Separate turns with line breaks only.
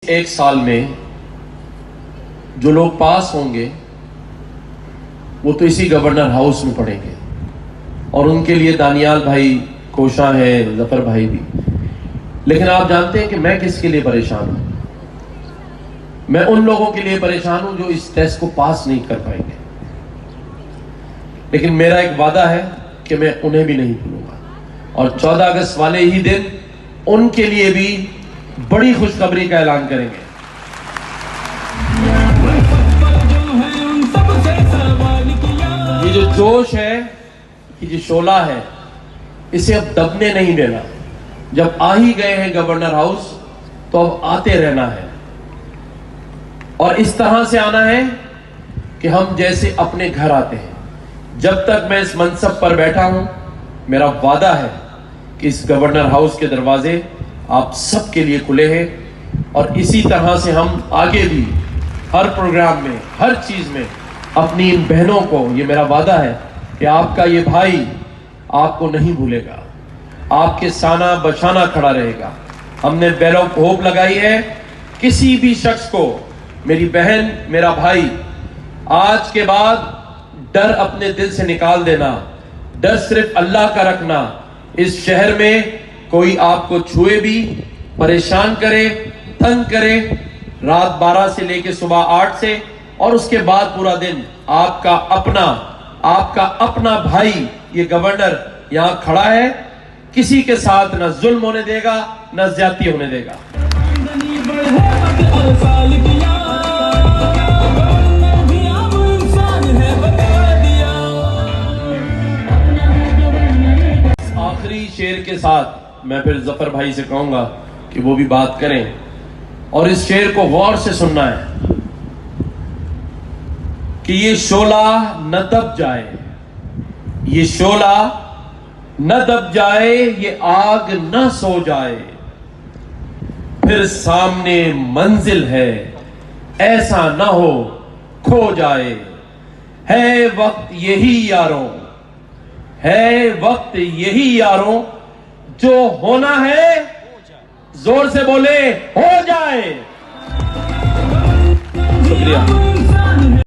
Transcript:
एक साल में जो लोग पास होंगे वो तो इसी गवर्नर हाउस में पढ़ेंगे और उनके लिए दानियाल भाई कोशा है, जफर भाई भी। लेकिन आप जानते हैं कि मैं किसके लिए परेशान हूं? मैं उन लोगों के लिए परेशान हूं जो इस टेस्ट को पास नहीं कर पाएंगे। लेकिन मेरा एक वादा है कि मैं उन्हें भी नहीं भूलूंगा और 14 अगस्त वाले ही दिन उनके लिए भी बड़ी खुशखबरी का ऐलान करेंगे। ये जो जोश है, ये जो शोला है, इसे अब दबने नहीं देना। जब आ ही गए हैं गवर्नर हाउस तो अब आते रहना है और इस तरह से आना है कि हम जैसे अपने घर आते हैं। जब तक मैं इस मनसब पर बैठा हूं, मेरा वादा है कि इस गवर्नर हाउस के दरवाजे आप सबके लिए खुले हैं और इसी तरह से हम आगे भी हर प्रोग्राम में, हर चीज में अपनी इन बहनों को, ये मेरा वादा है कि आपका ये भाई आपको नहीं भूलेगा, आपके साना बचाना खड़ा रहेगा। हमने बेल ऑफ होप लगाई है। किसी भी शख्स को, मेरी बहन, मेरा भाई, आज के बाद डर अपने दिल से निकाल देना। डर सिर्फ अल्लाह का रखना। इस शहर में कोई आपको छुए भी, परेशान करे, तंग करे, रात 12 से लेकर सुबह 8 से और उसके बाद पूरा दिन आपका अपना भाई ये गवर्नर यहां खड़ा है। किसी के साथ न जुल्म होने देगा, न ज्यादती होने देगा। आखिरी शेर के साथ मैं फिर जफर भाई से कहूंगा कि वो भी बात करें और इस शेर को गौर से सुनना है कि ये शोला न दब जाए, ये शोला न दब जाए, ये आग न सो जाए, फिर सामने मंजिल है, ऐसा न हो खो जाए। है वक्त यही यारों, है वक्त यही यारों, जो होना है जोर से बोले हो जाए। शुक्रिया।